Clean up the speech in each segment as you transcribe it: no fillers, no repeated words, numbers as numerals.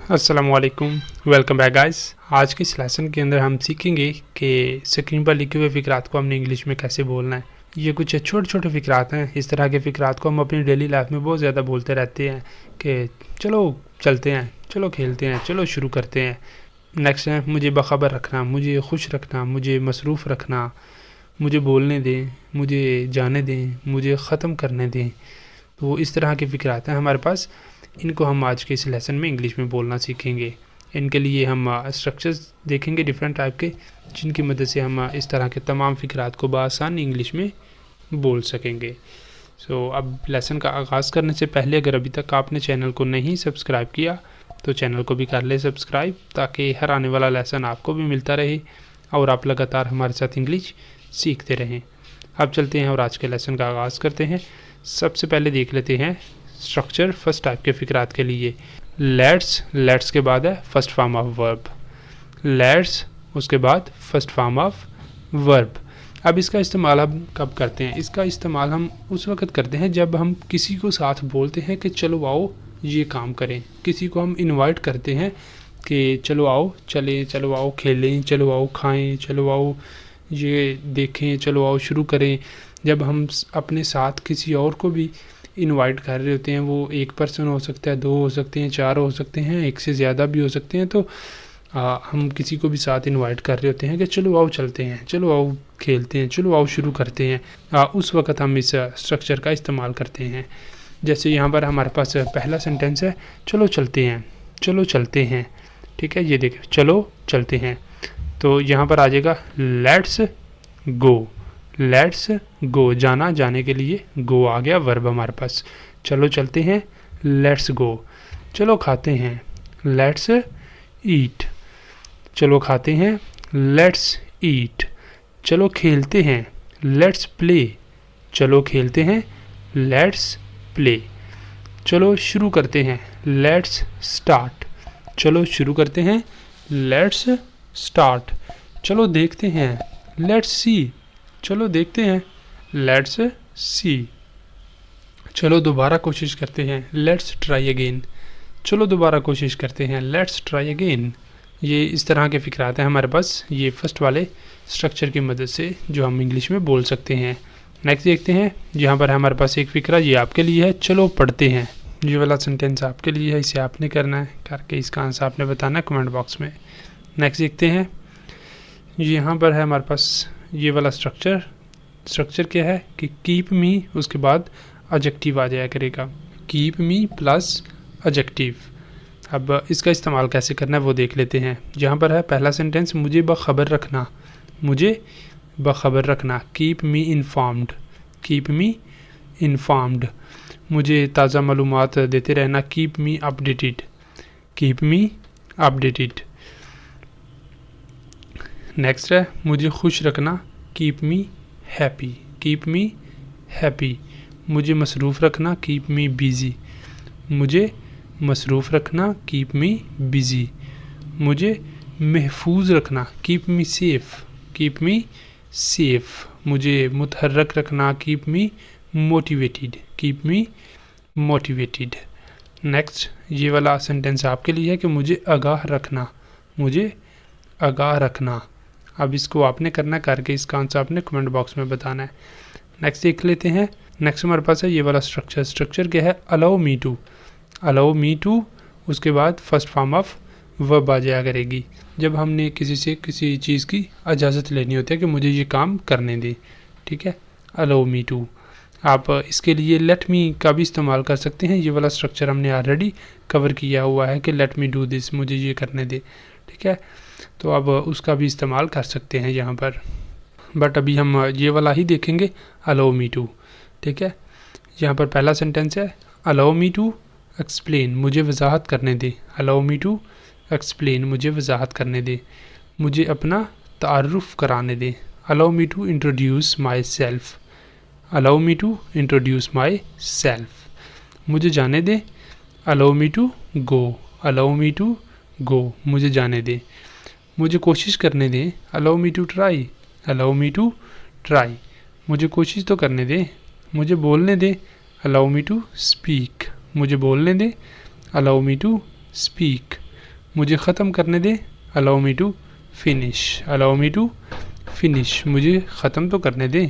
अस्सलामुअलैकुम, welcome back guys. आज के इस लेसन के अंदर हम सीखेंगे कि स्क्रीन पर लिखे हुए फ़िक्रात को हमने इंग्लिश में कैसे बोलना है। ये कुछ छोटे छोटे फ़िक्रात हैं। इस तरह के फ़िक्रात को हम अपनी डेली लाइफ में बहुत ज़्यादा बोलते रहते हैं कि चलो चलते हैं, चलो खेलते हैं, चलो शुरू करते हैं। नेक्स्ट है मुझे बाखबर रखना, मुझे खुश रखना, मुझे मसरूफ़ रखना, मुझे बोलने दें, मुझे जाने दें, मुझे ख़त्म करने दें। तो इस तरह के फ़िक्रात हैं हमारे पास। इनको हम आज के इस लेसन में इंग्लिश में बोलना सीखेंगे। इनके लिए हम स्ट्रक्चर्स देखेंगे डिफरेंट टाइप के, जिनकी मदद से हम इस तरह के तमाम फ़िक्रात को बआसानी इंग्लिश में बोल सकेंगे। अब लेसन का आगाज़ करने से पहले अगर अभी तक आपने चैनल को नहीं सब्सक्राइब किया तो चैनल को भी कर ले सब्सक्राइब, ताकि हर आने वाला लेसन आपको भी मिलता रहे और आप लगातार हमारे साथ इंग्लिश सीखते रहें। अब चलते हैं और आज के लेसन का आगाज़ करते हैं। सबसे पहले देख लेते हैं स्ट्रक्चर फर्स्ट टाइप के फ़िक्रात के लिए। लेट्स के बाद है first form of verb. Let's, उसके बाद फर्स्ट फॉर्म ऑफ वर्ब। अब इसका इस्तेमाल हम कब करते हैं? इसका इस्तेमाल हम उस वक्त करते हैं जब हम किसी को साथ बोलते हैं कि चलो आओ ये काम करें। किसी को हम इनवाइट करते हैं कि चलो आओ चलें, चलो आओ खेलें, चलो आओ खाएं, चलो आओ ये देखें, चलो आओ शुरू करें। जब हम अपने साथ किसी और को भी इनवाइट कर रहे होते हैं, वो एक पर्सन हो सकता है, दो हो सकते हैं, चार हो सकते हैं, एक से ज़्यादा भी हो सकते हैं, तो हम किसी को भी साथ इनवाइट कर रहे होते हैं कि चलो आओ चलते हैं, चलो आओ खेलते हैं, चलो आओ शुरू करते हैं। उस वक्त हम इस स्ट्रक्चर का इस्तेमाल करते हैं। जैसे यहाँ पर हमारे पास पहला सेंटेंस है चलो चलते हैं, चलो चलते हैं। ठीक है, ये देखिए चलो चलते हैं, तो यहाँ पर आ जाएगा लेट्स गो। लेट्स गो, जाना, जाने के लिए गो आ गया वर्ब हमारे पास। चलो चलते हैं, लेट्स गो। चलो खाते हैं, लेट्स ईट। चलो खाते हैं, लेट्स ईट। चलो खेलते हैं, लेट्स प्ले। चलो खेलते हैं, लेट्स प्ले। चलो शुरू करते हैं, लेट्स स्टार्ट। चलो शुरू करते हैं, लेट्स स्टार्ट। चलो देखते हैं, लेट्स सी। चलो देखते हैं, लेट्स सी। चलो दोबारा कोशिश करते हैं, लेट्स ट्राई अगेन। चलो दोबारा कोशिश करते हैं, लेट्स ट्राई अगेन। ये इस तरह के फ़िक्रात हैं हमारे पास, ये फर्स्ट वाले स्ट्रक्चर की मदद से जो हम इंग्लिश में बोल सकते हैं। नेक्स्ट देखते हैं, यहाँ पर हमारे पास एक फ़िक्रा, ये आपके लिए है, चलो पढ़ते हैं। ये वाला सेंटेंस आपके लिए है, इसे आपने करना है, करके इसका आंसर आपने बताना है कमेंट बॉक्स में। नेक्स्ट देखते हैं, यहाँ पर है हमारे पास ये वाला स्ट्रक्चर क्या है कि कीप मी, उसके बाद एडजेक्टिव आ जाया करेगा। Keep me plus adjective. अब इसका इस्तेमाल कैसे करना है वो देख लेते हैं। यहाँ पर है पहला सेंटेंस, मुझे बाखबर रखना, मुझे बाखबर रखना। Keep me informed, keep me informed. मुझे ताज़ा मालूमात देते रहना, keep me updated, keep me updated. Next है मुझे खुश रखना, keep me happy, keep me happy. मुझे मसरूफ़ रखना, कीप मी बिज़ी, मुझे मसरूफ़ रखना, कीप मी बिज़ी। मुझे महफूज रखना, keep me safe, keep me safe. मुझे मुतहर्रक रखना, keep me motivated, keep me motivated. Next ये वाला सेंटेंस आपके लिए है कि मुझे आगाह रखना, मुझे आगाह रखना। अब इसको आपने करना, करके इसका आंसर आपने कमेंट बॉक्स में बताना है। नेक्स्ट देख लेते हैं। नेक्स्ट हमारे पास है ये वाला स्ट्रक्चर क्या है, allow me to. Allow me to, उसके बाद फर्स्ट फॉर्म ऑफ वर्ब आ जाया करेगी जब हमने किसी से किसी चीज़ की इजाज़त लेनी होती है कि मुझे ये काम करने दे। ठीक है, अलाउ मी टू। आप इसके लिए लेट मी का भी इस्तेमाल कर सकते हैं। ये वाला स्ट्रक्चर हमने ऑलरेडी कवर किया हुआ है कि लेट मी डू दिस, मुझे ये करने दे। ठीक है, तो अब उसका भी इस्तेमाल कर सकते हैं यहाँ पर, बट अभी हम ये वाला ही देखेंगे, अलाउ मी टू। ठीक है, यहाँ पर पहला सेंटेंस है अलाउ मी टू एक्सप्लेन, मुझे वजाहत करने दे। अलाउ मी टू एक्सप्लेन, मुझे वजाहत करने दे। मुझे अपना तारुफ कराने दे। Allow me to introduce myself, allow me to introduce myself. मुझे जाने दे, allow me to go, allow me to go, मुझे जाने दे। मुझे कोशिश करने दें, allow me to try, allow me to try. मुझे कोशिश तो करने दें। मुझे बोलने दें, अलाउ मी टू स्पीक, मुझे बोलने दें, अलाउ मी टू स्पीक। मुझे ख़त्म करने दे, allow me to finish, allow me to finish, मुझे ख़त्म तो करने दें।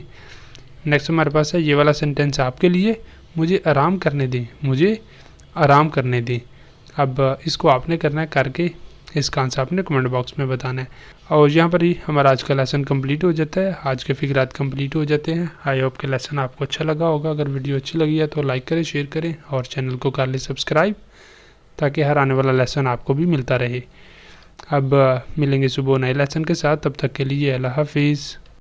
नेक्स्ट हमारे पास है ये वाला सेंटेंस आपके लिए, मुझे आराम करने दें, मुझे आराम करने दें। अब इसको आपने करना है करके इसका आंसर आपने कमेंट बॉक्स में बताना है। और यहाँ पर ही हमारा आज का लेसन कंप्लीट हो जाता है, आज के फिक्रात कंप्लीट हो जाते हैं। आई होप के लेसन आपको अच्छा लगा होगा। अगर वीडियो अच्छी लगी है तो लाइक करें, शेयर करें और चैनल को कर लें सब्सक्राइब, ताकि हर आने वाला लेसन आपको भी मिलता रहे। अब मिलेंगे सुबह नए लेसन के साथ, तब तक के लिए अल्लाह हाफिज़।